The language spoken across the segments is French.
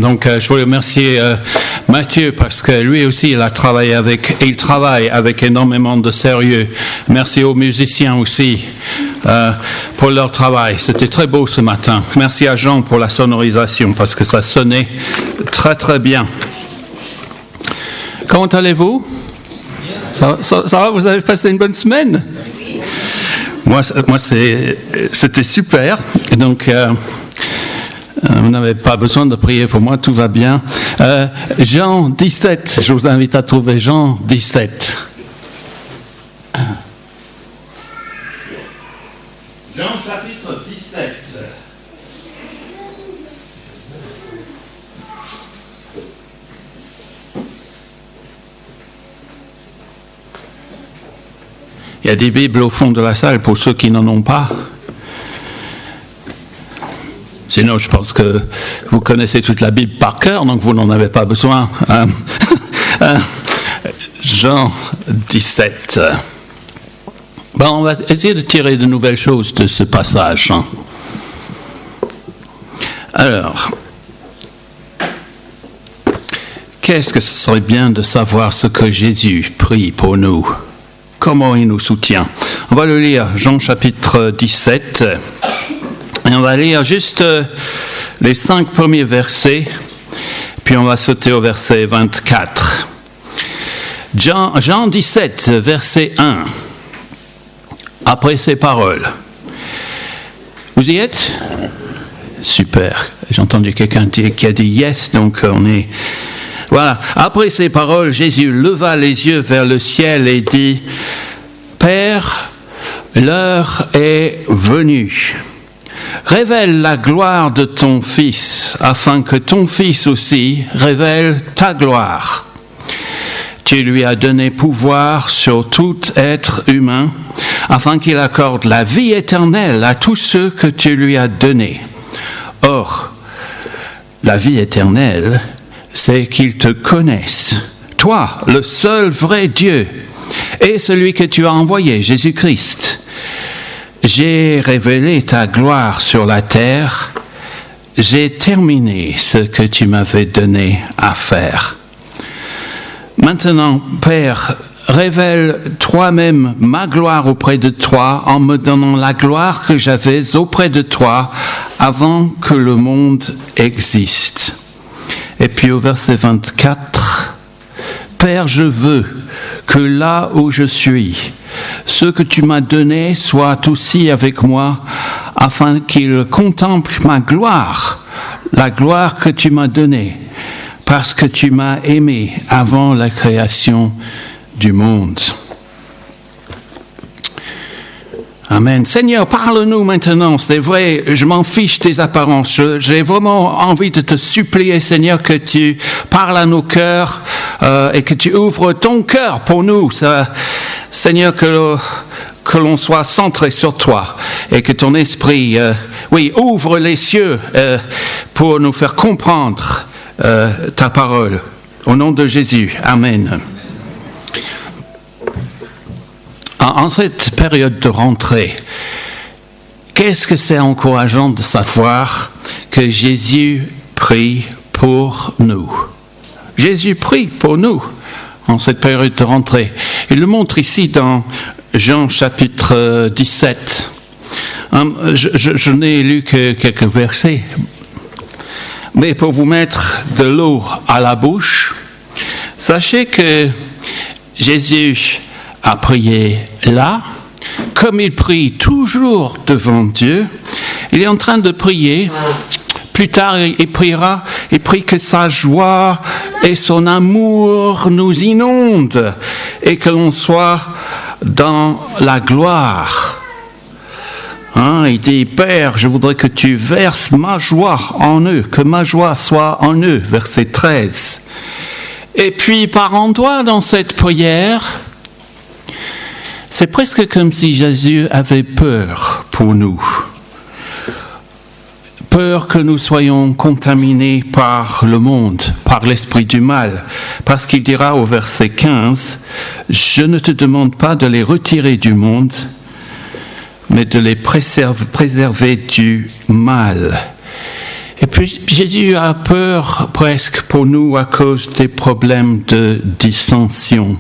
Donc, je voulais remercier Mathieu parce que lui aussi, il travaille avec énormément de sérieux. Merci aux musiciens aussi pour leur travail. C'était très beau ce matin. Merci à Jean pour la sonorisation parce que ça sonnait très très bien. Comment allez-vous? Ça va? Vous avez passé une bonne semaine? Moi c'était super. Donc, vous n'avez pas besoin de prier pour moi, tout va bien. Jean 17, je vous invite à trouver Jean 17. Jean chapitre 17. Il y a des Bibles au fond de la salle pour ceux qui n'en ont pas. Sinon, je pense que vous connaissez toute la Bible par cœur, donc vous n'en avez pas besoin. Jean 17. Bon, on va essayer de tirer de nouvelles choses de ce passage. Alors, qu'est-ce que ce serait bien de savoir ce que Jésus prie pour nous? Comment il nous soutient? On va le lire, Jean chapitre 17. Et on va lire juste les 5 premiers versets, puis on va sauter au verset 24. Jean 17, verset 1. Après ces paroles. Vous y êtes? Super. J'ai entendu quelqu'un qui a dit yes, donc on est... Voilà. Après ces paroles, Jésus leva les yeux vers le ciel et dit, « Père, l'heure est venue. Révèle la gloire de ton Fils, afin que ton Fils aussi révèle ta gloire. Tu lui as donné pouvoir sur tout être humain, afin qu'il accorde la vie éternelle à tous ceux que tu lui as donnés. Or, la vie éternelle, c'est qu'ils te connaissent, toi, le seul vrai Dieu, et celui que tu as envoyé, Jésus-Christ. J'ai révélé ta gloire sur la terre, j'ai terminé ce que tu m'avais donné à faire. Maintenant, Père, révèle toi-même ma gloire auprès de toi en me donnant la gloire que j'avais auprès de toi avant que le monde existe. Et puis au verset 24, Père, je veux que là où je suis, ce que tu m'as donné soit aussi avec moi, afin qu'il contemple ma gloire, la gloire que tu m'as donnée, parce que tu m'as aimé avant la création du monde. Amen. Seigneur, parle-nous maintenant. C'est vrai, je m'en fiche des apparences. J'ai vraiment envie de te supplier, Seigneur, que tu parles à nos cœurs et que tu ouvres ton cœur pour nous. Seigneur, que l'on soit centré sur toi et que ton esprit, ouvre les cieux pour nous faire comprendre ta parole. Au nom de Jésus. Amen. En cette période de rentrée, qu'est-ce que c'est encourageant de savoir que Jésus prie pour nous. Jésus prie pour nous en cette période de rentrée. Il le montre ici dans Jean chapitre 17. Je n'ai lu que quelques versets, mais pour vous mettre de l'eau à la bouche, sachez que Jésus a prié là, comme il prie toujours devant Dieu. Il est en train de prier. Plus tard, il prie que sa joie et son amour nous inondent et que l'on soit dans la gloire. Il dit, Père, je voudrais que tu verses ma joie en eux, que ma joie soit en eux, verset 13. Et puis, par endroits dans cette prière, c'est presque comme si Jésus avait peur pour nous. Peur que nous soyons contaminés par le monde, par l'esprit du mal. Parce qu'il dira au verset 15, « Je ne te demande pas de les retirer du monde, mais de les préserver du mal. » Et puis Jésus a peur presque pour nous à cause des problèmes de dissension.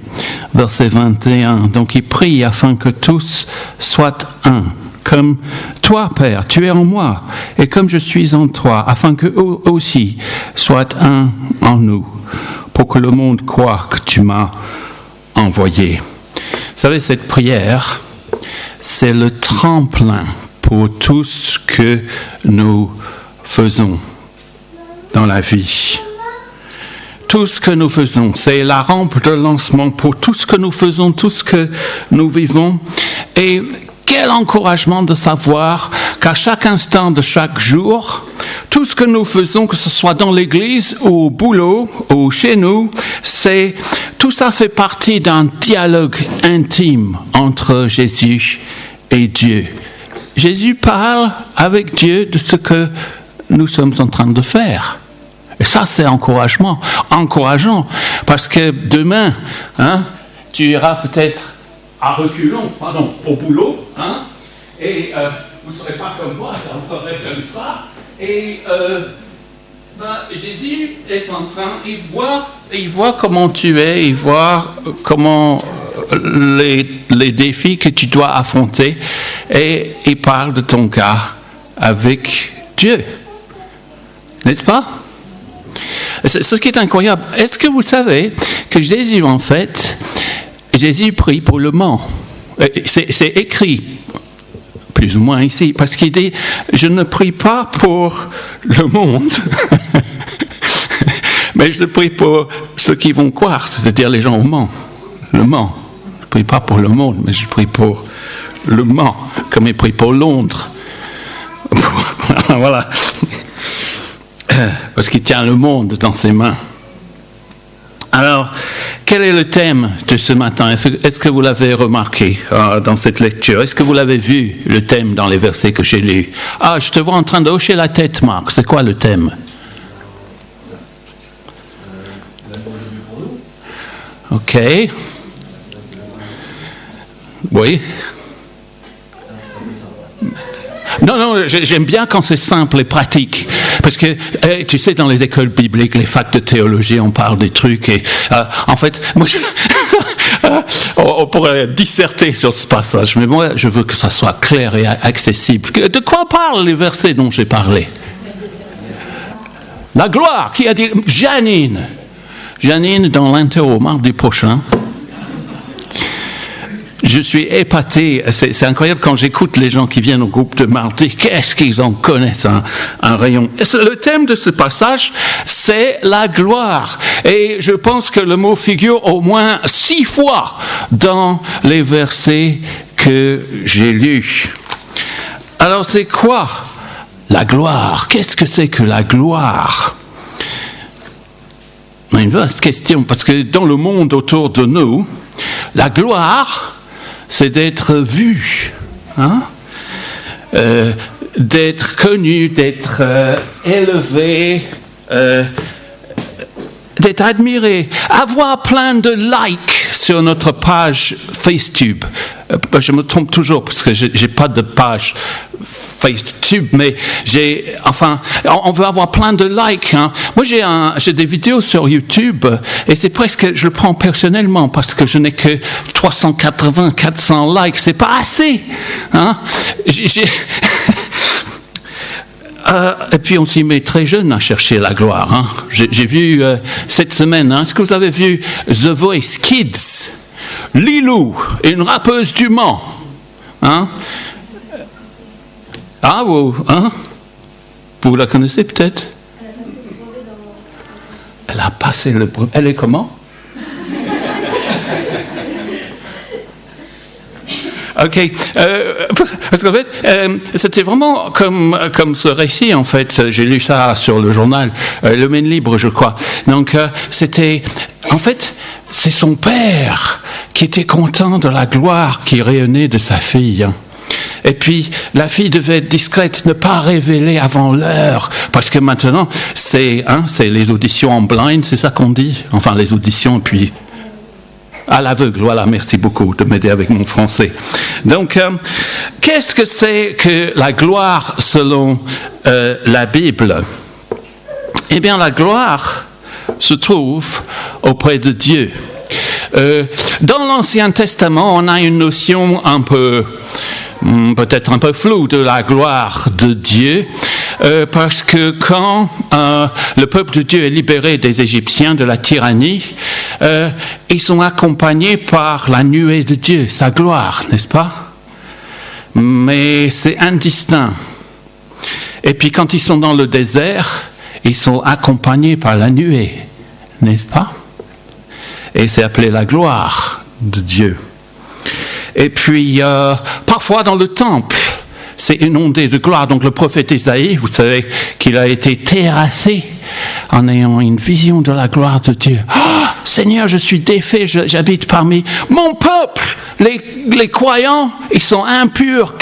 Verset 21. Donc il prie afin que tous soient un. Comme toi, Père, tu es en moi, et comme je suis en toi, afin qu'eux aussi soient un en nous, pour que le monde croie que tu m'as envoyé. Vous savez, cette prière, c'est le tremplin pour tout ce que nous faisons dans la vie. Tout ce que nous faisons, c'est la rampe de lancement pour tout ce que nous faisons, tout ce que nous vivons. Et quel encouragement de savoir qu'à chaque instant de chaque jour, tout ce que nous faisons, que ce soit dans l'église ou au boulot ou chez nous, tout ça fait partie d'un dialogue intime entre Jésus et Dieu. Jésus parle avec Dieu de ce que nous sommes en train de faire. Et ça, c'est encourageant, parce que demain, tu iras peut-être à reculons, au boulot, et vous ne serez pas comme moi, vous serez comme ça, et Jésus est en train, il voit comment tu es, il voit comment les défis que tu dois affronter, et il parle de ton cas avec Dieu, n'est-ce pas? Ce qui est incroyable, est-ce que vous savez que Jésus, en fait, Jésus prie pour le monde. C'est écrit, plus ou moins ici, parce qu'il dit, je ne prie pas pour le monde, mais je prie pour ceux qui vont croire, c'est-à-dire les gens au Mans. Le Mans. Je ne prie pas pour le monde, mais je prie pour le Mans, comme il prie pour Londres. Voilà. Parce qu'il tient le monde dans ses mains. Alors, quel est le thème de ce matin? Est-ce que vous l'avez remarqué dans cette lecture? Est-ce que vous l'avez vu, le thème, dans les versets que j'ai lus? Ah, je te vois en train de hocher la tête, Marc. C'est quoi le thème? OK. Oui. Non, j'aime bien quand c'est simple et pratique. Parce que, tu sais, dans les écoles bibliques, les facs de théologie, on parle des trucs. Et en fait, moi, on pourrait disserter sur ce passage. Mais moi, je veux que ça soit clair et accessible. De quoi parlent les versets dont j'ai parlé? La gloire. Qui a dit? Janine. Janine, dans l'interro mardi prochain. Je suis épaté, c'est incroyable quand j'écoute les gens qui viennent au groupe de mardi, qu'est-ce qu'ils en connaissent un rayon. Le thème de ce passage, c'est la gloire. Et je pense que le mot figure au moins 6 fois dans les versets que j'ai lus. Alors c'est quoi la gloire? Qu'est-ce que c'est que la gloire? Une vaste question, parce que dans le monde autour de nous, la gloire, c'est d'être vu, d'être connu, d'être élevé, d'être admiré, avoir plein de likes sur notre page FaceTube. Je me trompe toujours parce que j'ai pas de page FaceTube, mais on veut avoir plein de likes. Moi, j'ai des vidéos sur YouTube et c'est presque, je le prends personnellement parce que je n'ai que 380, 400 likes, c'est pas assez. Et puis on s'y met très jeune à chercher la gloire. J'ai vu cette semaine, est-ce que vous avez vu The Voice Kids? Lilou, une rappeuse du Mans. Vous la connaissez peut-être? Elle a passé le brevet. Elle est comment? OK. Parce qu'en fait, c'était vraiment comme ce récit, en fait. J'ai lu ça sur le journal, Le Maine Libre, je crois. Donc, c'était... En fait, c'est son père qui était content de la gloire qui rayonnait de sa fille. Et puis, la fille devait être discrète, ne pas révéler avant l'heure. Parce que maintenant, c'est les auditions en blind, c'est ça qu'on dit? Enfin, les auditions, puis... à l'aveugle, voilà, merci beaucoup de m'aider avec mon français. Donc, qu'est-ce que c'est que la gloire selon la Bible? Eh bien, la gloire se trouve auprès de Dieu. Dans l'Ancien Testament, on a une notion peut-être un peu floue de la gloire de Dieu, parce que quand le peuple de Dieu est libéré des Égyptiens, de la tyrannie, ils sont accompagnés par la nuée de Dieu, sa gloire, n'est-ce pas? Mais c'est indistinct. Et puis quand ils sont dans le désert, ils sont accompagnés par la nuée, n'est-ce pas? Et c'est appelé la gloire de Dieu. Et puis, parfois dans le temple, c'est inondé de gloire. Donc le prophète Isaïe, vous savez qu'il a été terrassé en ayant une vision de la gloire de Dieu. Ah, Seigneur, je suis défait, j'habite parmi mon peuple. Les croyants, ils sont impurs.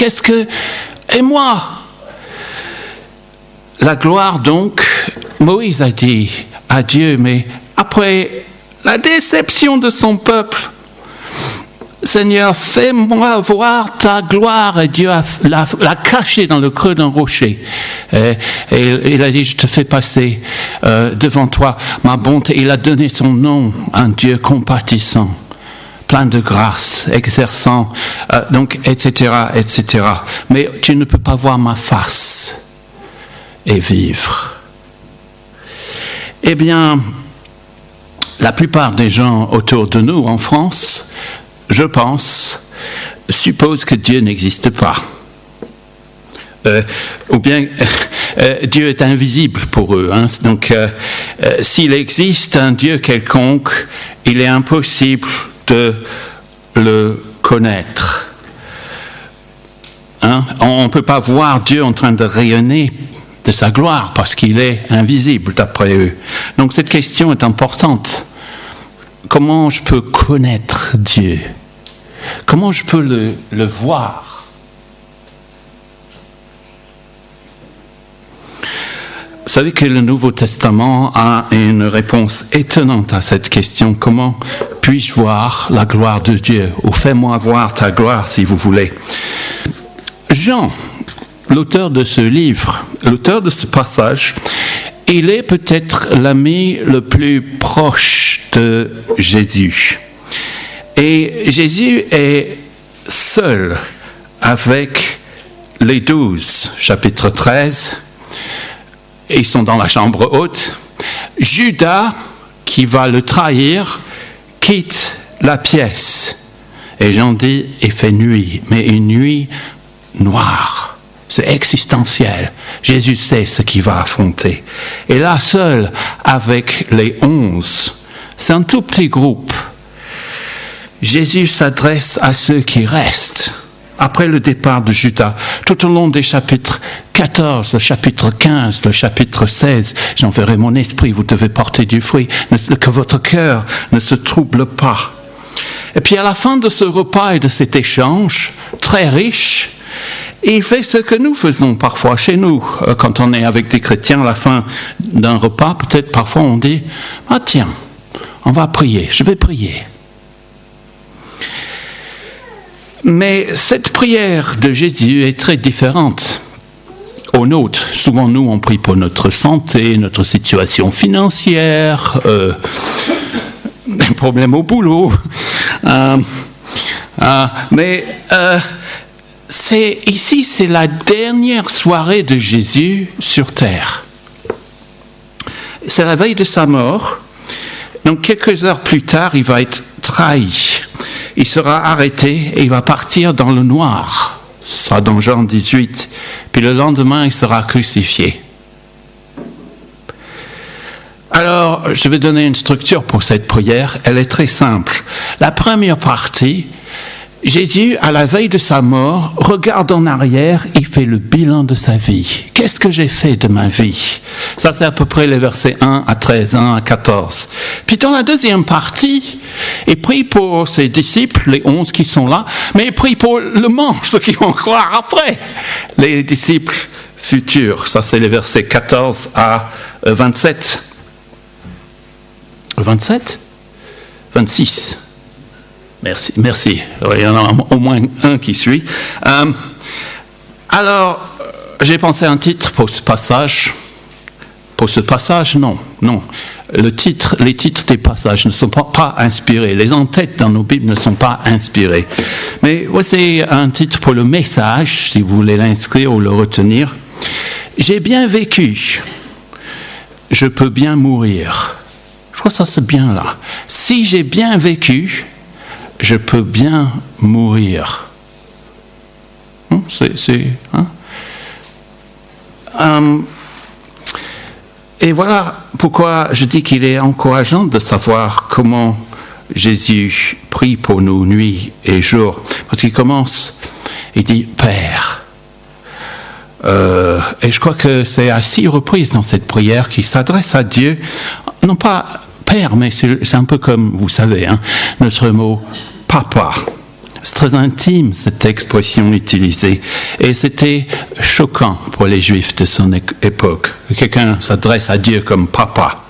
Et moi? La gloire, donc, Moïse a dit à Dieu, mais après la déception de son peuple, Seigneur, fais-moi voir ta gloire. Et Dieu l'a caché dans le creux d'un rocher. Et il a dit, je te fais passer devant toi ma bonté. Il a donné son nom, un Dieu compatissant, plein de grâce, exerçant, donc, etc., etc. Mais tu ne peux pas voir ma face et vivre. Eh bien, la plupart des gens autour de nous en France, je pense, supposent que Dieu n'existe pas. Ou bien Dieu est invisible pour eux. Hein. Donc, s'il existe un Dieu quelconque, il est impossible de le connaître. Hein. On ne peut pas voir Dieu en train de rayonner de sa gloire parce qu'il est invisible d'après eux. Donc cette question est importante. Comment je peux connaître Dieu? Comment je peux le voir? Vous savez que le Nouveau Testament a une réponse étonnante à cette question. Comment puis-je voir la gloire de Dieu? Ou fais-moi voir ta gloire si vous voulez. Jean, l'auteur de ce livre, l'auteur de ce passage, il est peut-être l'ami le plus proche de Jésus. Et Jésus est seul avec les 12, chapitre 13. Ils sont dans la chambre haute. Judas, qui va le trahir, quitte la pièce. Et Jean dit, il fait nuit, mais une nuit noire. C'est existentiel. Jésus sait ce qu'il va affronter. Et là, seul avec les 11, c'est un tout petit groupe. Jésus s'adresse à ceux qui restent après le départ de Judas. Tout au long des chapitres 14, le chapitre 15, le chapitre 16, j'enverrai mon esprit, vous devez porter du fruit, que votre cœur ne se trouble pas. Et puis à la fin de ce repas et de cet échange très riche, il fait ce que nous faisons parfois chez nous. Quand on est avec des chrétiens à la fin d'un repas, peut-être parfois on dit « Ah tiens, on va prier, je vais prier ». Mais cette prière de Jésus est très différente aux nôtres. Souvent, nous, on prie pour notre santé, notre situation financière, des problèmes au boulot. C'est la dernière soirée de Jésus sur terre. C'est la veille de sa mort. Donc, quelques heures plus tard, il va être trahi. Il sera arrêté et il va partir dans le noir. Ce sera dans Jean 18. Puis le lendemain, il sera crucifié. Alors, je vais donner une structure pour cette prière. Elle est très simple. La première partie, Jésus, à la veille de sa mort, regarde en arrière, il fait le bilan de sa vie. Qu'est-ce que j'ai fait de ma vie? Ça, c'est à peu près les versets 1 à 13, 1 à 14. Puis dans la deuxième partie, il prie pour ses disciples, les 11 qui sont là, mais il prie pour le monde, ceux qui vont croire après, les disciples futurs. Ça, c'est les versets 14 à 27. 27? 26. Merci. Il y en a au moins un qui suit. Alors, j'ai pensé à un titre pour ce passage. Pour ce passage, non. Les titres des passages ne sont pas inspirés. Les en-têtes dans nos Bibles ne sont pas inspirés. Mais voici un titre pour le message, si vous voulez l'inscrire ou le retenir. J'ai bien vécu, je peux bien mourir. Je crois que ça c'est bien là. Si j'ai bien vécu, je peux bien mourir. Et voilà pourquoi je dis qu'il est encourageant de savoir comment Jésus prie pour nous nuit et jour. Parce qu'il commence, il dit « Père ». Et je crois que c'est à 6 reprises dans cette prière qu'il s'adresse à Dieu, non pas « Père », mais c'est un peu comme, vous savez, notre mot « Papa ». C'est très intime, cette expression utilisée. Et c'était choquant pour les Juifs de son époque. Quelqu'un s'adresse à Dieu comme papa.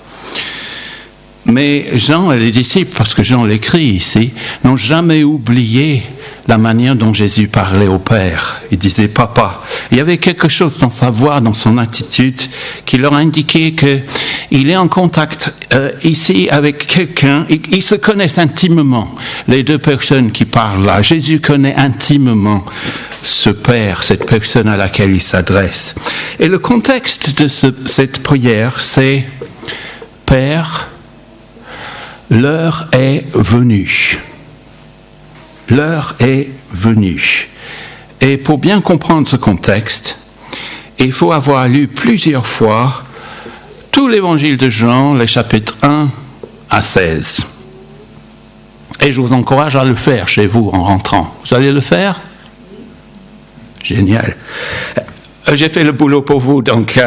Mais Jean et les disciples, parce que Jean l'écrit ici, n'ont jamais oublié la manière dont Jésus parlait au Père. Il disait papa. Il y avait quelque chose dans sa voix, dans son attitude, qui leur indiquait qu'il est en contact ici avec quelqu'un. Ils se connaissent intimement, les deux personnes qui parlent là. Jésus connaît intimement ce Père, cette personne à laquelle il s'adresse. Et le contexte de cette prière, c'est « Père, l'heure est venue ». L'heure est venue. Et pour bien comprendre ce contexte, il faut avoir lu plusieurs fois tout l'évangile de Jean, les chapitres 1 à 16. Et je vous encourage à le faire chez vous en rentrant. Vous allez le faire ? Génial. J'ai fait le boulot pour vous, donc...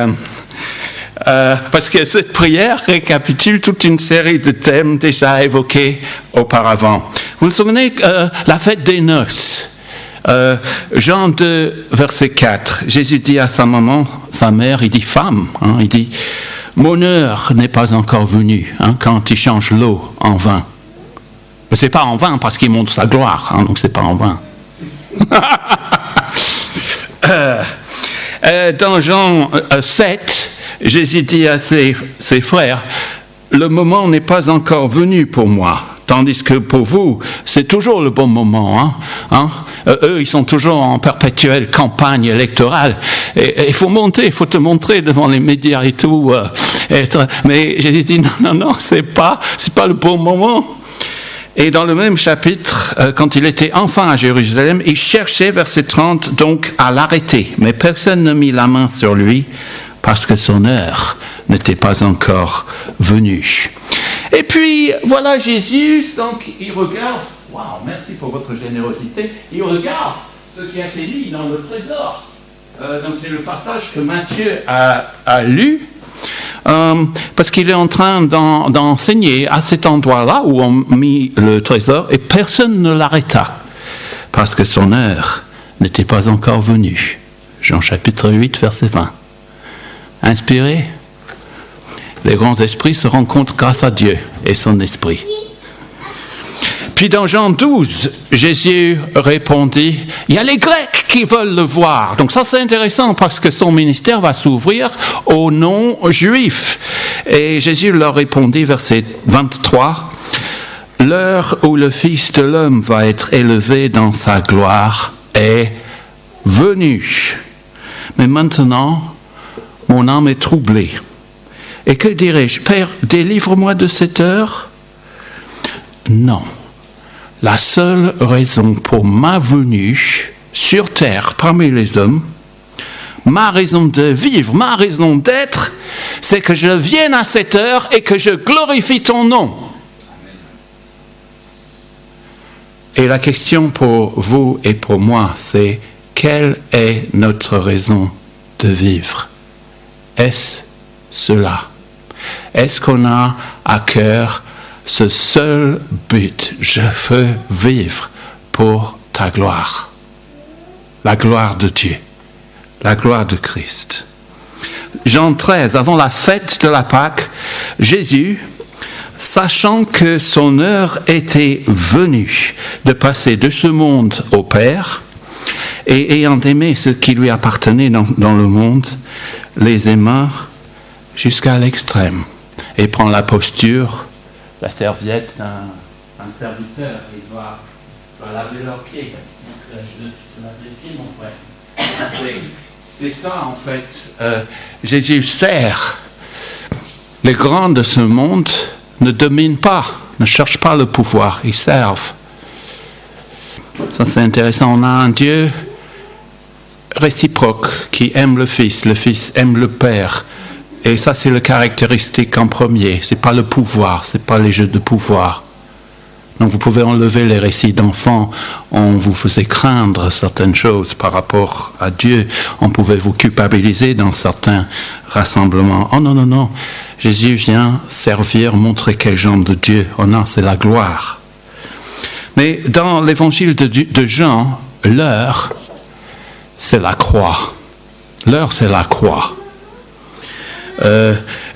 parce que cette prière récapitule toute une série de thèmes déjà évoqués auparavant. Vous vous souvenez la fête des noces, Jean 2, verset 4, Jésus dit à sa maman, sa mère, il dit femme, il dit mon heure n'est pas encore venue quand il change l'eau en vin. Mais c'est pas en vin parce qu'il montre sa gloire, donc c'est pas en vin. Dans Jean 7, Jésus dit à ses frères, le moment n'est pas encore venu pour moi, tandis que pour vous, c'est toujours le bon moment. Eux, ils sont toujours en perpétuelle campagne électorale. Et il faut te montrer devant les médias et tout. Mais Jésus dit, non, c'est pas le bon moment. Et dans le même chapitre, quand il était enfant à Jérusalem, il cherchait, verset 30, donc à l'arrêter. Mais personne ne mit la main sur lui, parce que son heure n'était pas encore venue. Et puis, voilà Jésus, donc il regarde, waouh, merci pour votre générosité, il regarde ce qui a été mis dans le trésor. Donc c'est le passage que Matthieu a lu, parce qu'il est en train d'enseigner à cet endroit-là où on mit le trésor, et personne ne l'arrêta, parce que son heure n'était pas encore venue. Jean chapitre 8, verset 20. Inspiré, les grands esprits se rencontrent grâce à Dieu et son esprit. Puis dans Jean 12, Jésus répondit, il y a les Grecs qui veulent le voir. Donc ça c'est intéressant parce que son ministère va s'ouvrir aux non-juifs. Et Jésus leur répondit, verset 23, l'heure où le Fils de l'homme va être élevé dans sa gloire est venue. Mais maintenant, mon âme est troublée. Et que dirais-je? Père, délivre-moi de cette heure? Non. La seule raison pour ma venue sur terre parmi les hommes, ma raison de vivre, ma raison d'être, c'est que je vienne à cette heure et que je glorifie ton nom. Et la question pour vous et pour moi, c'est quelle est notre raison de vivre? Est-ce cela? Est-ce qu'on a à cœur ce seul but? Je veux vivre pour ta gloire. La gloire de Dieu. La gloire de Christ. Jean 13, avant la fête de la Pâque, Jésus, sachant que son heure était venue de passer de ce monde au Père, et ayant aimé ce qui lui appartenait dans le monde, les aima jusqu'à l'extrême. Et il prend la posture, la serviette d'un serviteur. Il va laver leurs pieds. Je te lave les pieds, mon frère. C'est ça, en fait. Jésus sert. Les grands de ce monde ne dominent pas, ne cherchent pas le pouvoir, ils servent. Ça, c'est intéressant. On a un Dieu réciproque qui aime le Fils aime le Père. Et ça, c'est la caractéristique en premier. C'est pas le pouvoir, c'est pas les jeux de pouvoir. Donc, vous pouvez enlever les récits d'enfants. On vous faisait craindre certaines choses par rapport à Dieu. On pouvait vous culpabiliser dans certains rassemblements. Oh non, non, non. Jésus vient servir, montrer quel genre de Dieu. Oh non, c'est la gloire. Mais dans l'évangile de Jean, l'heure, c'est la croix. L'heure, c'est la croix.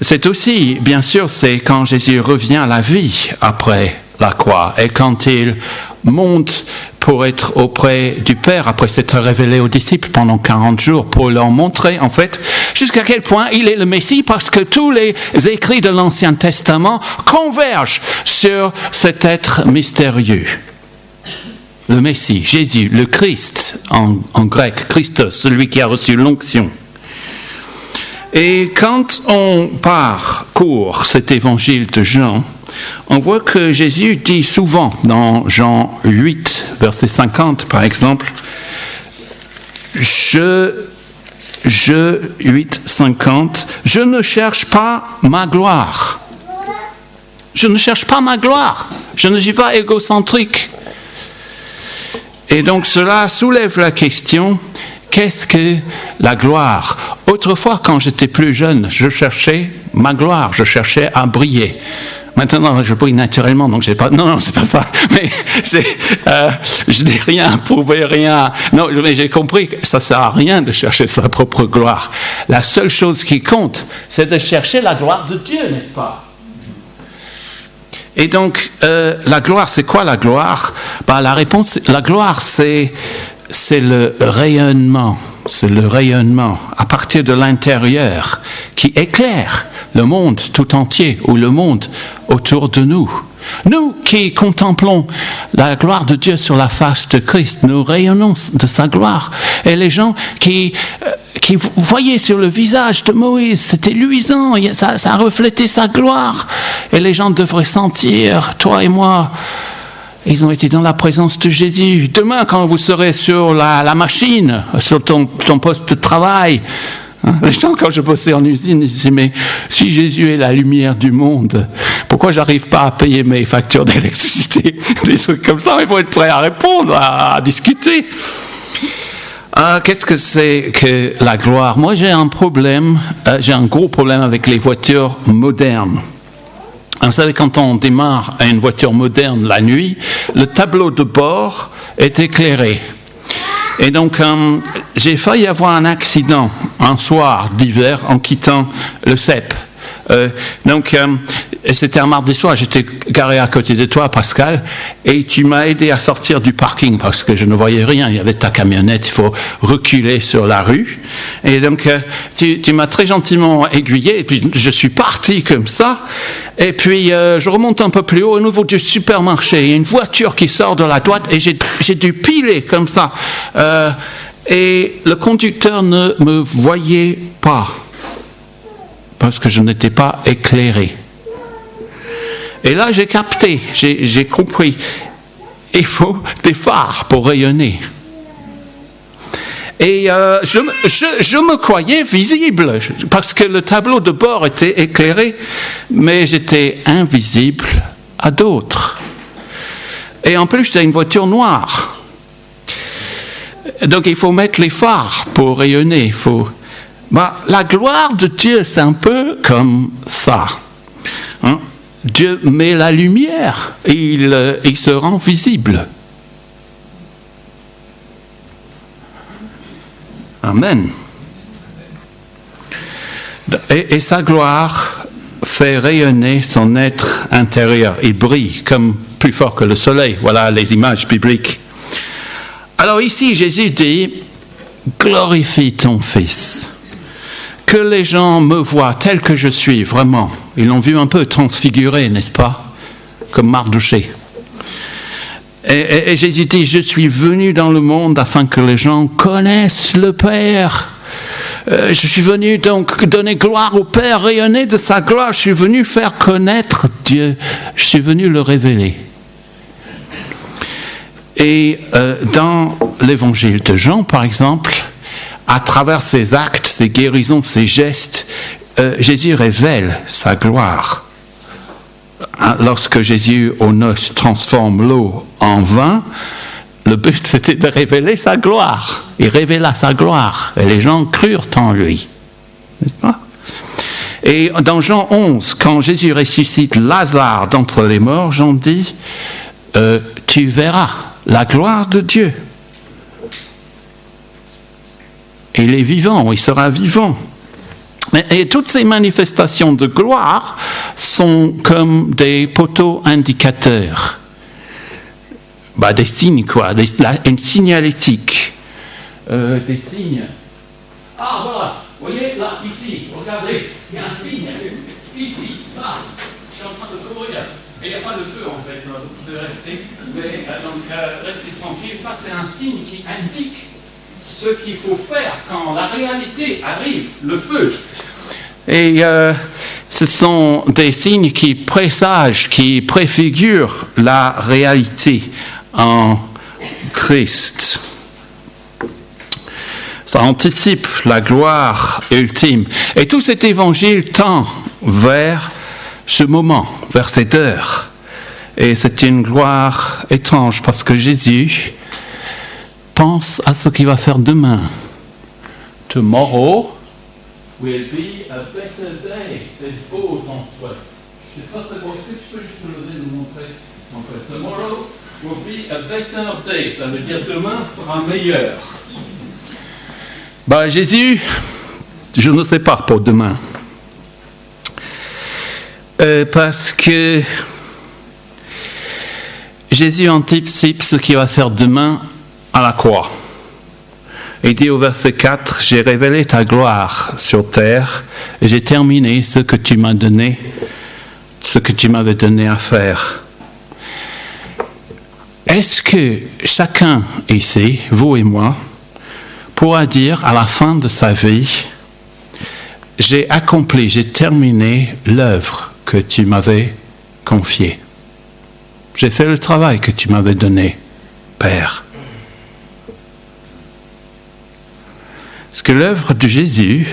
C'est aussi, bien sûr, c'est quand Jésus revient à la vie après la croix. Et quand il monte pour être auprès du Père, après s'être révélé aux disciples pendant 40 jours, pour leur montrer, en fait, jusqu'à quel point il est le Messie, parce que tous les écrits de l'Ancien Testament convergent sur cet être mystérieux. Le Messie, Jésus, le Christ, en grec, Christos, celui qui a reçu l'onction. Et quand on parcourt cet évangile de Jean, on voit que Jésus dit souvent, dans Jean 8, verset 50 par exemple, 8:50, je ne cherche pas ma gloire. Je ne cherche pas ma gloire. Je ne suis pas égocentrique. Et donc cela soulève la question, qu'est-ce que la gloire? Autrefois, quand j'étais plus jeune, je cherchais ma gloire, je cherchais à briller. Maintenant, je brille naturellement, donc j'ai pas. Non, c'est pas ça. Mais je n'ai rien prouvé, rien. Non, mais j'ai compris que ça sert à rien de chercher sa propre gloire. La seule chose qui compte, c'est de chercher la gloire de Dieu, n'est-ce pas? Et donc, la gloire, c'est quoi la gloire? La réponse, la gloire, c'est le rayonnement. C'est le rayonnement à partir de l'intérieur qui éclaire le monde tout entier ou le monde autour de nous. Nous qui contemplons la gloire de Dieu sur la face de Christ, nous rayonnons de sa gloire. Et les gens qui voyaient sur le visage de Moïse, c'était luisant, ça reflétait sa gloire. Et les gens devraient sentir, toi et moi, ils ont été dans la présence de Jésus. Demain, quand vous serez sur la machine, sur ton poste de travail, les gens, quand je bossais en usine, ils disaient, mais si Jésus est la lumière du monde, pourquoi j'arrive pas à payer mes factures d'électricité? Des trucs comme ça, il faut être prêt à répondre, à discuter. Qu'est-ce que c'est que la gloire? Moi, j'ai un gros problème avec les voitures modernes. Vous savez, quand on démarre une voiture moderne la nuit, le tableau de bord est éclairé. Et donc, j'ai failli avoir un accident un soir d'hiver en quittant le CEP. C'était un mardi soir, j'étais garé à côté de toi, Pascal, et tu m'as aidé à sortir du parking parce que je ne voyais rien. Il y avait ta camionnette, il faut reculer sur la rue. Et donc, tu m'as très gentiment aiguillé, et puis je suis parti comme ça. Et puis, je remonte un peu plus haut, au niveau du supermarché. Il y a une voiture qui sort de la droite, et j'ai dû piler comme ça. Et le conducteur ne me voyait pas, parce que je n'étais pas éclairé. Et là, j'ai capté, j'ai compris. Il faut des phares pour rayonner. Et je me croyais visible, parce que le tableau de bord était éclairé, mais j'étais invisible à d'autres. Et en plus, j'étais une voiture noire. Donc, il faut mettre les phares pour rayonner. La gloire de Dieu, c'est un peu comme ça. Dieu met la lumière et il se rend visible. Amen. Et sa gloire fait rayonner son être intérieur. Il brille comme plus fort que le soleil. Voilà les images bibliques. Alors ici, Jésus dit, glorifie ton Fils. que les gens me voient tel que je suis, vraiment. Ils l'ont vu un peu transfiguré, n'est-ce pas? Comme Mardochée. Et Jésus dit, je suis venu dans le monde afin que les gens connaissent le Père. Je suis venu donc donner gloire au Père, rayonner de sa gloire. Je suis venu faire connaître Dieu. Je suis venu le révéler. Et dans l'évangile de Jean, par exemple, à travers ses actes, ses guérisons, ses gestes, Jésus révèle sa gloire. Lorsque Jésus aux noces transforme l'eau en vin, le but c'était de révéler sa gloire. Il révéla sa gloire et les gens crurent en lui. N'est-ce pas? Et dans Jean 11, quand Jésus ressuscite Lazare d'entre les morts, Jean dit, tu verras la gloire de Dieu. Il est vivant, il sera vivant. Et toutes ces manifestations de gloire sont comme des poteaux indicateurs. Des signes, quoi, une signalétique. Des signes. Ah, voilà, vous voyez, là, ici, regardez, il y a un signe. Ici, là, je suis en train de courir. Et il n'y a pas de feu, en fait, donc je vais rester. Mais, restez tranquille, ça c'est un signe qui indique ce qu'il faut faire quand la réalité arrive, le feu. Et ce sont des signes qui présagent, qui préfigurent la réalité en Christ. Ça anticipe la gloire ultime. Et tout cet évangile tend vers ce moment, vers cette heure. Et c'est une gloire étrange parce que Jésus pense à ce qu'il va faire demain. Tomorrow will be a better day. C'est beau ton souhait. C'est pas très beau. Est-ce que tu peux juste me lever et nous montrer? En fait, tomorrow will be a better day. Ça veut dire demain sera meilleur. Jésus, je ne sais pas pour demain. Parce que Jésus anticipe ce qu'il va faire demain à la croix. Il dit au verset 4, j'ai révélé ta gloire sur terre et j'ai terminé ce que tu m'as donné, ce que tu m'avais donné à faire. Est-ce que chacun ici, vous et moi, pourra dire à la fin de sa vie, j'ai accompli, j'ai terminé l'œuvre que tu m'avais confiée. J'ai fait le travail que tu m'avais donné, Père. Parce que l'œuvre de Jésus,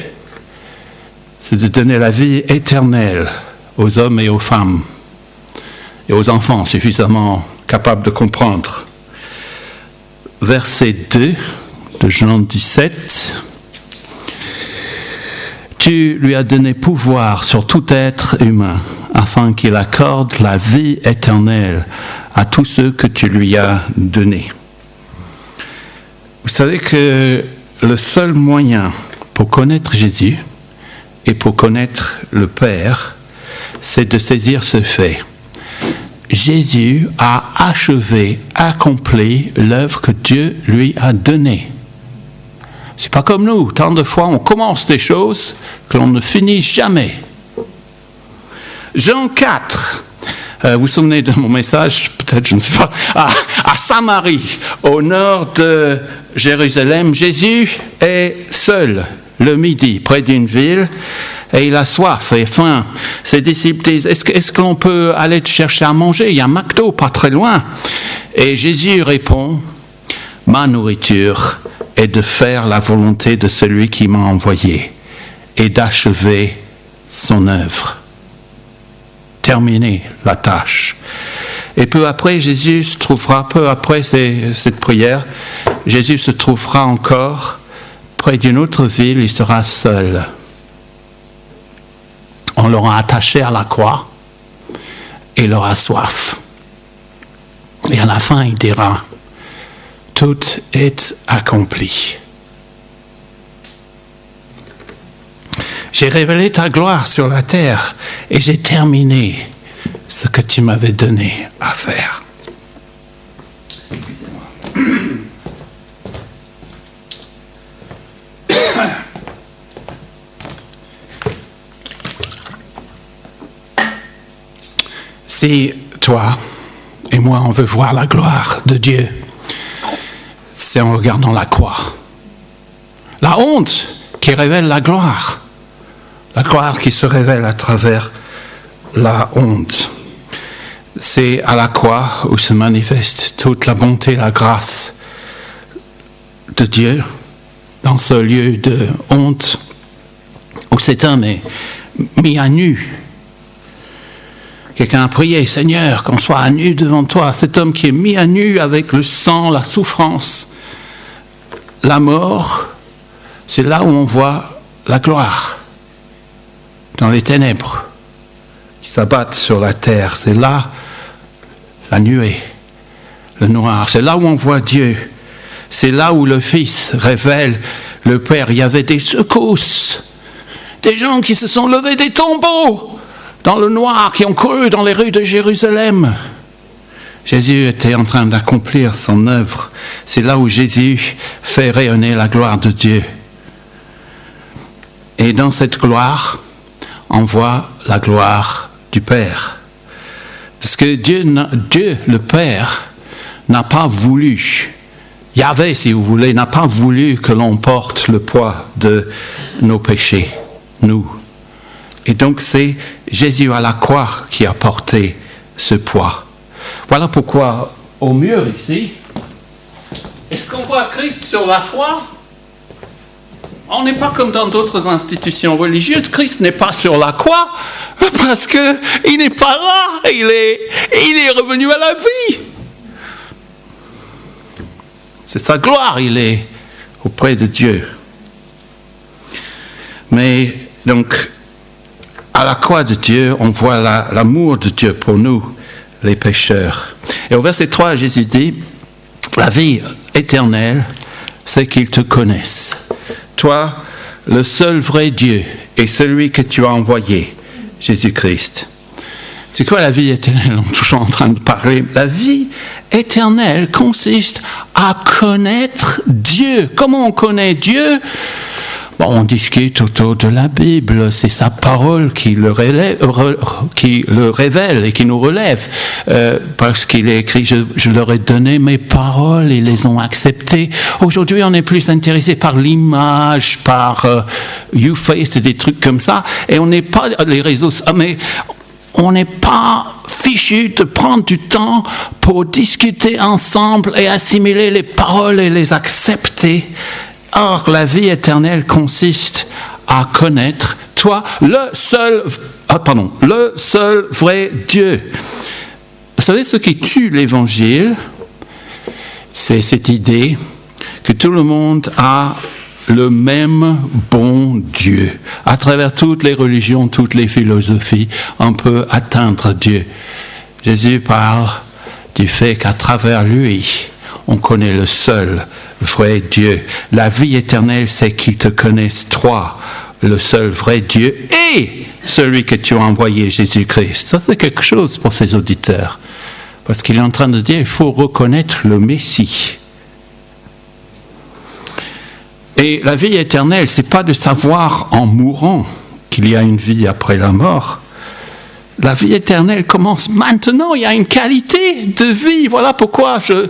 c'est de donner la vie éternelle aux hommes et aux femmes, et aux enfants suffisamment capables de comprendre. Verset 2 de Jean 17. Tu lui as donné pouvoir sur tout être humain, afin qu'il accorde la vie éternelle à tous ceux que tu lui as donnés. Vous savez que le seul moyen pour connaître Jésus et pour connaître le Père, c'est de saisir ce fait. Jésus a achevé, accompli l'œuvre que Dieu lui a donnée. C'est pas comme nous, tant de fois on commence des choses que l'on ne finit jamais. Jean 4, vous vous souvenez de mon message, peut-être, je ne sais pas, à Samarie, au nord de Jérusalem, Jésus est seul le midi près d'une ville et il a soif et faim. Ses disciples disent, est-ce qu'on peut aller te chercher à manger? Il y a un McDo pas très loin. Et Jésus répond, ma nourriture est de faire la volonté de celui qui m'a envoyé et d'achever son œuvre. Terminer la tâche. Et peu après, Jésus se trouvera, peu après cette prière, Jésus se trouvera encore près d'une autre ville, il sera seul. On l'aura attaché à la croix et il aura soif. Et à la fin, il dira, tout est accompli. J'ai révélé ta gloire sur la terre et j'ai terminé ce que tu m'avais donné à faire. Si toi et moi, on veut voir la gloire de Dieu, c'est en regardant la croix. La honte qui révèle la gloire qui se révèle à travers la honte. C'est à la croix où se manifeste toute la bonté, la grâce de Dieu dans ce lieu de honte où cet homme est mis à nu. Quelqu'un a prié, Seigneur, qu'on soit à nu devant toi. Cet homme qui est mis à nu avec le sang, la souffrance, la mort, c'est là où on voit la gloire. Dans les ténèbres qui s'abattent sur la terre, c'est là la nuée, le noir. C'est là où on voit Dieu. C'est là où le Fils révèle le Père. Il y avait des secousses, des gens qui se sont levés des tombeaux dans le noir, qui ont couru dans les rues de Jérusalem. Jésus était en train d'accomplir son œuvre. C'est là où Jésus fait rayonner la gloire de Dieu. Et dans cette gloire, on voit la gloire du Père. Parce que Dieu le Père, n'a pas voulu, Yahvé, si vous voulez, n'a pas voulu que l'on porte le poids de nos péchés, nous. Et donc c'est Jésus à la croix qui a porté ce poids. Voilà pourquoi, au mur ici, est-ce qu'on voit Christ sur la croix ? On n'est pas comme dans d'autres institutions religieuses. Christ n'est pas sur la croix parce qu'il n'est pas là. Il est revenu à la vie. C'est sa gloire, il est auprès de Dieu. Mais donc, à la croix de Dieu, on voit l'amour de Dieu pour nous, les pécheurs. Et au verset 3, Jésus dit, la vie éternelle, c'est qu'ils te connaissent. Toi, le seul vrai Dieu et celui que tu as envoyé, Jésus-Christ. C'est quoi la vie éternelle? On est toujours en train de parler. La vie éternelle consiste à connaître Dieu. Comment on connaît Dieu? Bon, on discute autour de la Bible. C'est sa parole qui le révèle et qui nous relève. Parce qu'il est écrit, je leur ai donné mes paroles, ils les ont acceptées. Aujourd'hui, on est plus intéressé par l'image, par YouFace et des trucs comme ça. Et on n'est pas les réseaux, mais on n'est pas fichu de prendre du temps pour discuter ensemble et assimiler les paroles et les accepter. Or, la vie éternelle consiste à connaître toi, le seul vrai Dieu. Vous savez ce qui tue l'Évangile? C'est cette idée que tout le monde a le même bon Dieu. À travers toutes les religions, toutes les philosophies, on peut atteindre Dieu. Jésus parle du fait qu'à travers lui, on connaît le seul vrai Dieu. La vie éternelle, c'est qu'ils te connaissent, toi, le seul vrai Dieu, et celui que tu as envoyé, Jésus-Christ. Ça, c'est quelque chose pour ses auditeurs. Parce qu'il est en train de dire, il faut reconnaître le Messie. Et la vie éternelle, c'est pas de savoir en mourant qu'il y a une vie après la mort. La vie éternelle commence maintenant. Il y a une qualité de vie. Voilà pourquoi je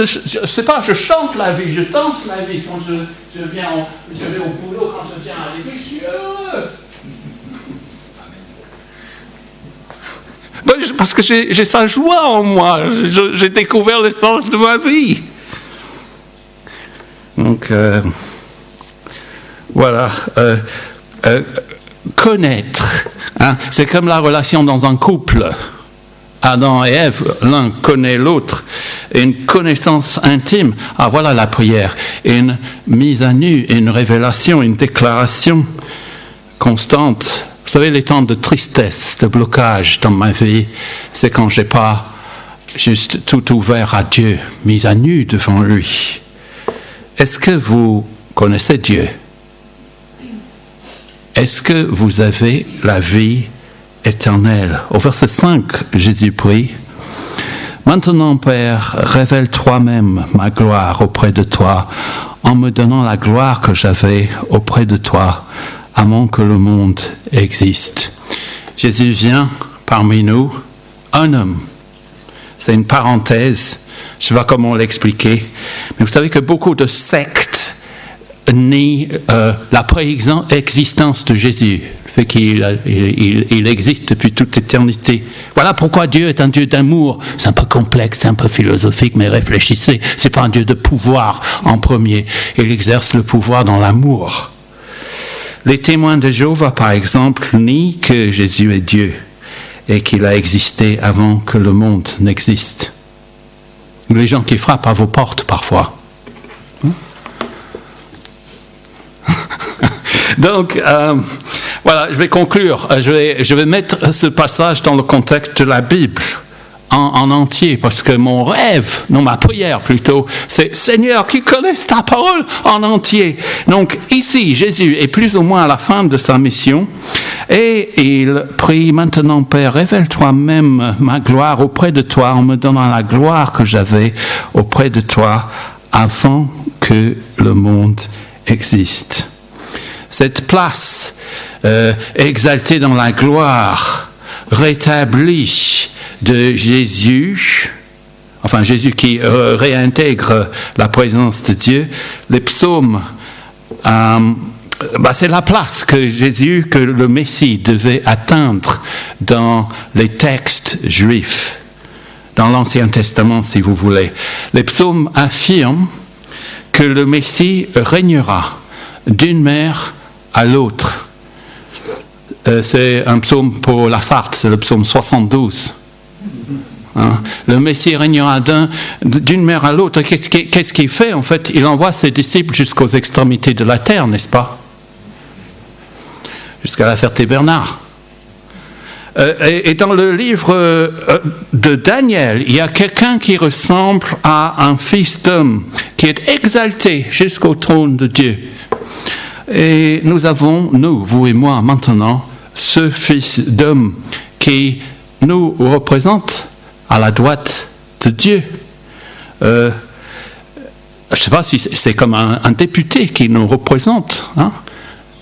sais pas, je chante la vie, je danse la vie quand je vais au boulot, quand je viens à l'église, je suis heureux. Parce que j'ai sa joie en moi. J'ai découvert le sens de ma vie. Donc, voilà. Connaître. Hein, c'est comme la relation dans un couple. Adam et Ève, l'un connaît l'autre. Une connaissance intime. Ah, voilà la prière. Une mise à nu, une révélation, une déclaration constante. Vous savez, les temps de tristesse, de blocage dans ma vie, c'est quand j'ai pas juste tout ouvert à Dieu, mis à nu devant lui. Est-ce que vous connaissez Dieu? Est-ce que vous avez la vie éternelle? Au verset 5, Jésus prie, « Maintenant, Père, révèle toi-même ma gloire auprès de toi, en me donnant la gloire que j'avais auprès de toi, avant que le monde existe. » Jésus vient parmi nous un homme. C'est une parenthèse, je ne sais pas comment l'expliquer, mais vous savez que beaucoup de sectes nient la préexistence de Jésus, le fait qu'il existe depuis toute éternité. Voilà pourquoi Dieu est un Dieu d'amour. C'est un peu complexe, c'est un peu philosophique, mais réfléchissez, c'est pas un Dieu de pouvoir en premier. Il exerce le pouvoir dans l'amour. Les témoins de Jéhovah, par exemple, nient que Jésus est Dieu et qu'il a existé avant que le monde n'existe. Les gens qui frappent à vos portes parfois. Donc, voilà, je vais conclure. Je vais mettre ce passage dans le contexte de la Bible en entier, parce que mon rêve, non, ma prière plutôt, c'est Seigneur, qui connaisse ta parole en entier. Donc ici, Jésus est plus ou moins à la fin de sa mission et il prie maintenant, Père, révèle-toi même ma gloire auprès de toi en me donnant la gloire que j'avais auprès de toi avant que le monde existe. Cette place exaltée dans la gloire, rétablie de Jésus, enfin Jésus qui réintègre la présence de Dieu, les psaumes, c'est la place que Jésus, que le Messie devait atteindre dans les textes juifs, dans l'Ancien Testament si vous voulez. Les psaumes affirment que le Messie régnera d'une mer à l'autre. C'est un psaume pour la Sarthe, c'est le psaume 72. Le Messie régnera d'une mer à l'autre. Qu'est-ce qu'il fait en fait? Il envoie ses disciples jusqu'aux extrémités de la terre, n'est-ce pas? Jusqu'à la Ferté-Bernard. Et dans le livre de Daniel, il y a quelqu'un qui ressemble à un fils d'homme, qui est exalté jusqu'au trône de Dieu. Et nous avons, vous et moi, maintenant, ce fils d'homme qui nous représente à la droite de Dieu. Je ne sais pas si c'est comme un député qui nous représente,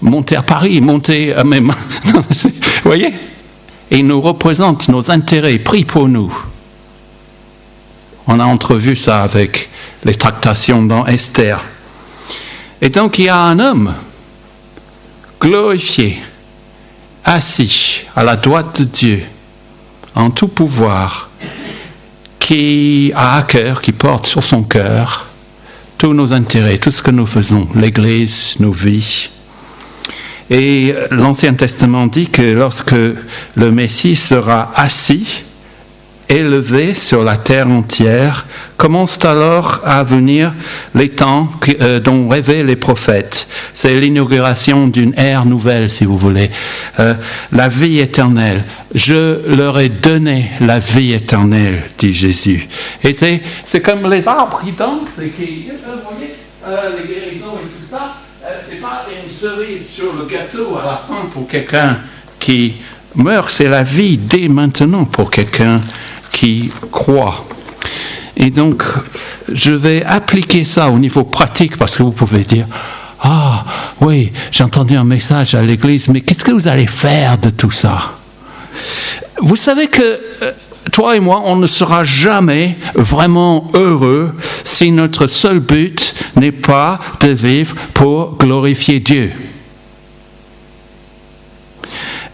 monté à Paris, monté à même. Vous voyez? Et il nous représente nos intérêts pris pour nous. On a entrevu ça avec les tractations dans Esther. Et donc il y a un homme glorifié, assis à la droite de Dieu, en tout pouvoir, qui a à cœur, qui porte sur son cœur tous nos intérêts, tout ce que nous faisons, l'Église, nos vies. Et l'Ancien Testament dit que lorsque le Messie sera assis, élevé sur la terre entière, commencent alors à venir les temps dont rêvaient les prophètes. C'est l'inauguration d'une ère nouvelle, si vous voulez. La vie éternelle. Je leur ai donné la vie éternelle, dit Jésus. Et c'est comme les arbres qui dansent et qui, vous voyez, les guérisons et tout ça, c'est pas une cerise sur le gâteau à la fin pour quelqu'un qui meurt, c'est la vie dès maintenant pour quelqu'un qui croit. Et donc, je vais appliquer ça au niveau pratique parce que vous pouvez dire « Ah, oui, j'ai entendu un message à l'église, mais qu'est-ce que vous allez faire de tout ça ?» Vous savez que toi et moi, on ne sera jamais vraiment heureux si notre seul but n'est pas de vivre pour glorifier Dieu.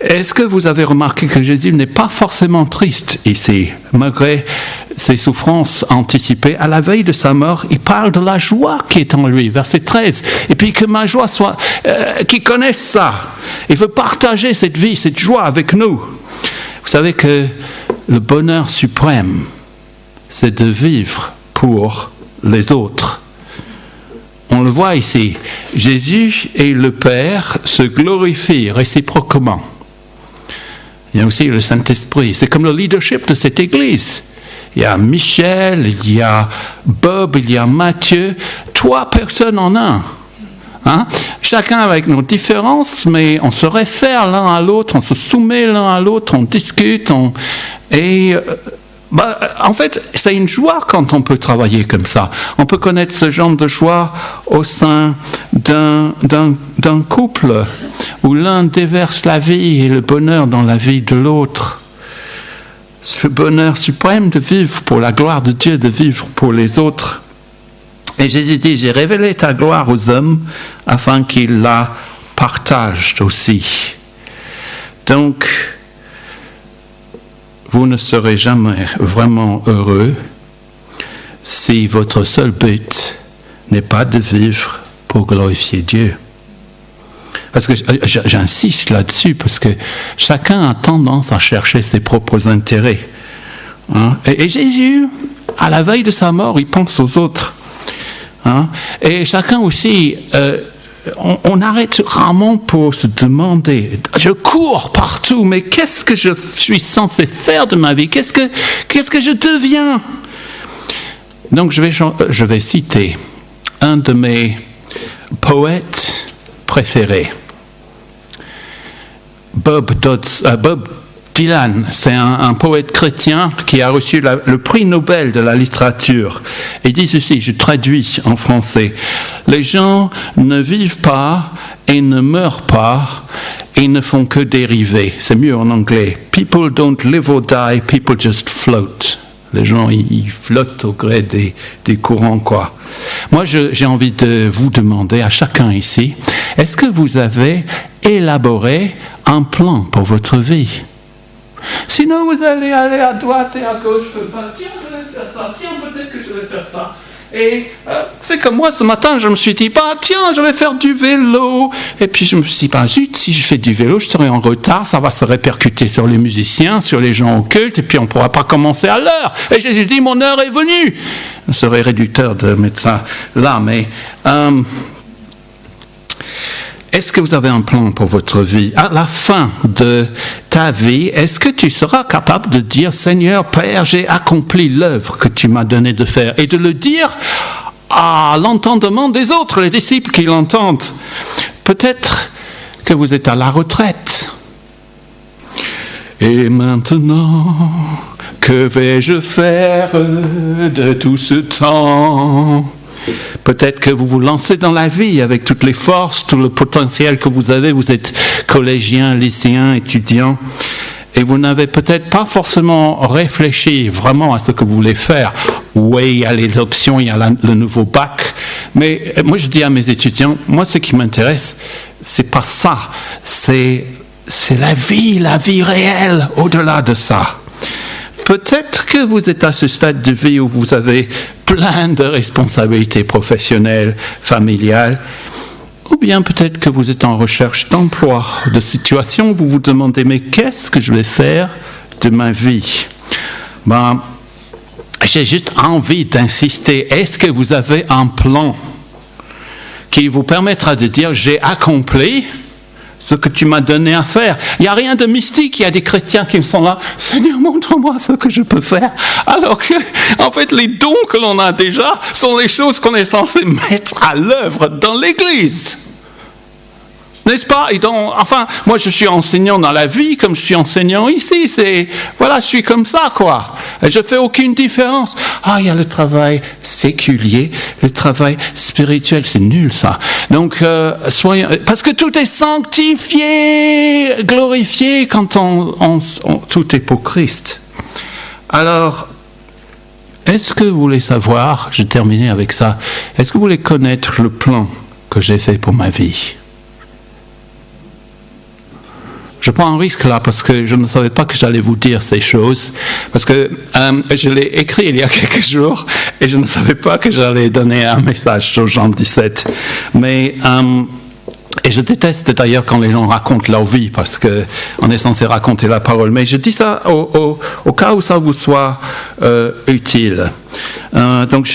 Est-ce que vous avez remarqué que Jésus n'est pas forcément triste ici, malgré ses souffrances anticipées? À la veille de sa mort, il parle de la joie qui est en lui, verset 13. Et puis que ma joie soit... qu'il connaisse ça. Il veut partager cette vie, cette joie avec nous. Vous savez que le bonheur suprême, c'est de vivre pour les autres. On le voit ici. Jésus et le Père se glorifient réciproquement. Il y a aussi le Saint-Esprit. C'est comme le leadership de cette église. Il y a Michel, il y a Bob, il y a Mathieu. 3 personnes en un. Chacun avec nos différences, mais on se réfère l'un à l'autre, on se soumet l'un à l'autre, on discute. En fait, c'est une joie quand on peut travailler comme ça. On peut connaître ce genre de joie au sein d'un couple où l'un déverse la vie et le bonheur dans la vie de l'autre. ce bonheur suprême de vivre pour la gloire de Dieu, de vivre pour les autres. Et Jésus dit, j'ai révélé ta gloire aux hommes afin qu'ils la partagent aussi. Donc, vous ne serez jamais vraiment heureux si votre seul but n'est pas de vivre pour glorifier Dieu. Parce que j'insiste là-dessus, parce que chacun a tendance à chercher ses propres intérêts. Hein? Et Jésus, à la veille de sa mort, il pense aux autres. Hein? Et chacun aussi, on arrête rarement pour se demander, je cours partout, mais qu'est-ce que je suis censé faire de ma vie? Qu'est-ce que je deviens? Donc je vais citer un de mes poètes préférés. Bob Dylan, c'est un poète chrétien qui a reçu le prix Nobel de la littérature. Il dit ceci, je traduis en français. Les gens ne vivent pas et ne meurent pas et ne font que dériver. C'est mieux en anglais. People don't live or die, people just float. Les gens, ils flottent au gré des courants, quoi. Moi, j'ai envie de vous demander, à chacun ici, est-ce que vous avez élaboré un plan pour votre vie? Sinon, vous allez aller à droite et à gauche, tiens, je vais faire ça, tiens, peut-être que je vais faire ça. Et c'est comme moi, ce matin, je me suis dit, tiens, je vais faire du vélo. Et puis je me suis dit, zut, si je fais du vélo, je serai en retard, ça va se répercuter sur les musiciens, sur les gens au culte, et puis on ne pourra pas commencer à l'heure. Et Jésus dit, mon heure est venue. Ce serait réducteur de mettre ça là, mais... Est-ce que vous avez un plan pour votre vie? À la fin de ta vie, est-ce que tu seras capable de dire, Seigneur, Père, j'ai accompli l'œuvre que tu m'as donné de faire, et de le dire à l'entendement des autres, les disciples qui l'entendent? Peut-être que vous êtes à la retraite. Et maintenant, que vais-je faire de tout ce temps? Peut-être que vous vous lancez dans la vie avec toutes les forces, tout le potentiel que vous avez. Vous êtes collégien, lycéen, étudiant, et vous n'avez peut-être pas forcément réfléchi vraiment à ce que vous voulez faire. Oui, il y a les options, il y a le nouveau bac. Mais moi, je dis à mes étudiants, moi, ce qui m'intéresse, c'est pas ça. C'est la vie réelle, au-delà de ça. Peut-être que vous êtes à ce stade de vie où vous avez plein de responsabilités professionnelles, familiales, ou bien peut-être que vous êtes en recherche d'emploi, de situation où vous vous demandez, mais qu'est-ce que je vais faire de ma vie? J'ai juste envie d'insister, est-ce que vous avez un plan qui vous permettra de dire, j'ai accompli ce que tu m'as donné à faire? Il n'y a rien de mystique, il y a des chrétiens qui sont là, Seigneur, montre-moi ce que je peux faire. Alors que, en fait, les dons que l'on a déjà sont les choses qu'on est censé mettre à l'œuvre dans l'Église. N'est-ce pas? Et donc, enfin, moi je suis enseignant dans la vie comme je suis enseignant ici. Je suis comme ça, quoi. Et je fais aucune différence. Il y a le travail séculier, le travail spirituel, c'est nul ça. Donc, parce que tout est sanctifié, glorifié quand tout est pour Christ. Alors, est-ce que vous voulez savoir, je vais terminer avec ça, est-ce que vous voulez connaître le plan que j'ai fait pour ma vie? Je prends un risque là parce que je ne savais pas que j'allais vous dire ces choses, parce que je l'ai écrit il y a quelques jours et je ne savais pas que j'allais donner un message sur Jean 17. Mais et je déteste d'ailleurs quand les gens racontent leur vie parce qu'on est censé raconter la parole. Mais je dis ça au cas où ça vous soit utile. Donc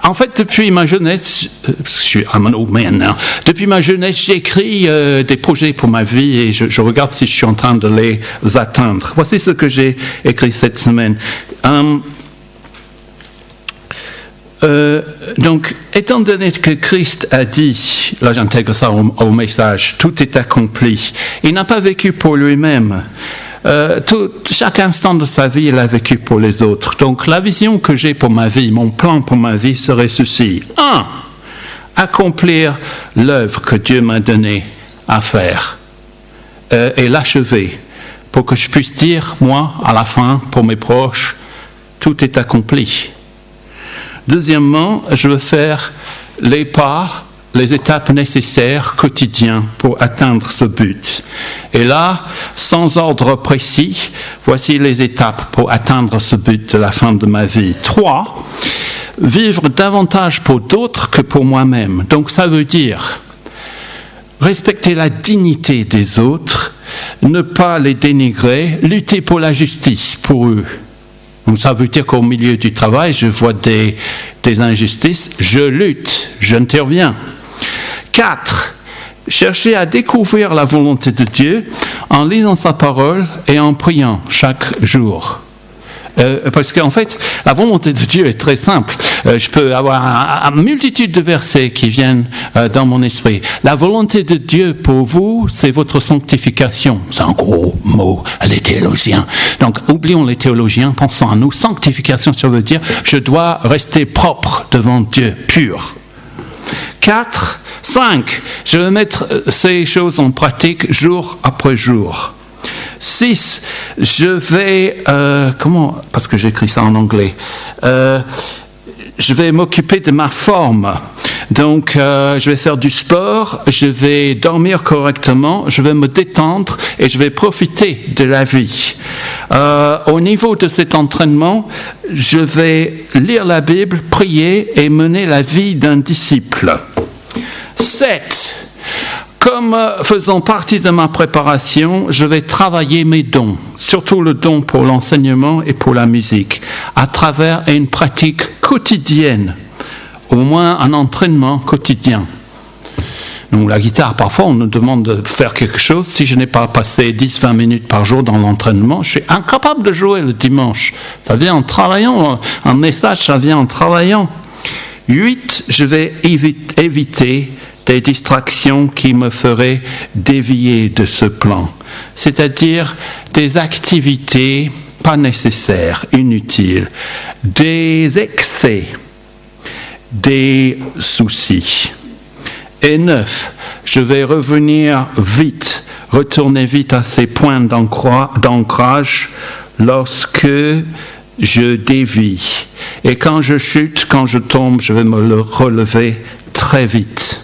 en fait, depuis ma jeunesse, je suis un old man now. Depuis ma jeunesse, j'écris des projets pour ma vie et je regarde si je suis en train de les atteindre. Voici ce que j'ai écrit cette semaine. Donc, étant donné que Christ a dit, là j'intègre ça au message, tout est accompli, il n'a pas vécu pour lui-même. Chaque instant de sa vie, il a vécu pour les autres. Donc la vision que j'ai pour ma vie, mon plan pour ma vie serait ceci. 1. Accomplir l'œuvre que Dieu m'a donnée à faire et l'achever pour que je puisse dire, moi, à la fin, pour mes proches, tout est accompli. Deuxièmement, je veux faire les pas, les étapes nécessaires quotidiens pour atteindre ce but. Et là, sans ordre précis, voici les étapes pour atteindre ce but de la fin de ma vie. 3, vivre davantage pour d'autres que pour moi-même. Donc ça veut dire respecter la dignité des autres, ne pas les dénigrer, lutter pour la justice pour eux. Donc ça veut dire qu'au milieu du travail, je vois des injustices, je lutte, j'interviens. 4, chercher à découvrir la volonté de Dieu en lisant sa parole et en priant chaque jour. Parce qu'en fait, la volonté de Dieu est très simple. Je peux avoir une multitude de versets qui viennent dans mon esprit. La volonté de Dieu pour vous, c'est votre sanctification. C'est un gros mot, les théologiens. Donc, oublions les théologiens, pensons à nous. Sanctification, ça veut dire, je dois rester propre devant Dieu, pur. 5, je vais mettre ces choses en pratique jour après jour. 6, je vais, parce que j'écris ça en anglais, je vais m'occuper de ma forme. Donc, je vais faire du sport, je vais dormir correctement, je vais me détendre et je vais profiter de la vie. Au niveau de cet entraînement, je vais lire la Bible, prier et mener la vie d'un disciple. 7. Comme faisant partie de ma préparation, je vais travailler mes dons, surtout le don pour l'enseignement et pour la musique, à travers une pratique quotidienne, au moins un entraînement quotidien. Donc la guitare, parfois on nous demande de faire quelque chose. Si je n'ai pas passé 10-20 minutes par jour dans l'entraînement, je suis incapable de jouer le dimanche. Ça vient en travaillant, un message, ça vient en travaillant. 8, je vais éviter des distractions qui me feraient dévier de ce plan. C'est-à-dire des activités pas nécessaires, inutiles, des excès, des soucis. Et 9, je vais retourner vite à ces points d'ancrage lorsque je dévie. Et quand je chute, quand je tombe, je vais me relever très vite.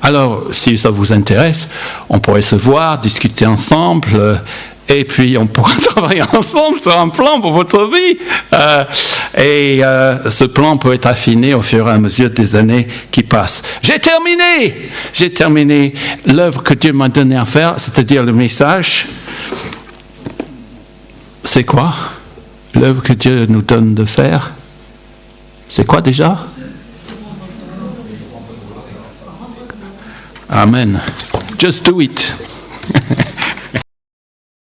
Alors, si ça vous intéresse, on pourrait se voir, discuter ensemble, et puis on pourra travailler ensemble sur un plan pour votre vie. Et ce plan peut être affiné au fur et à mesure des années qui passent. J'ai terminé l'œuvre que Dieu m'a donnée à faire, c'est-à-dire le message. C'est quoi l'œuvre que Dieu nous donne de faire? C'est quoi déjà? Amen. Just do it.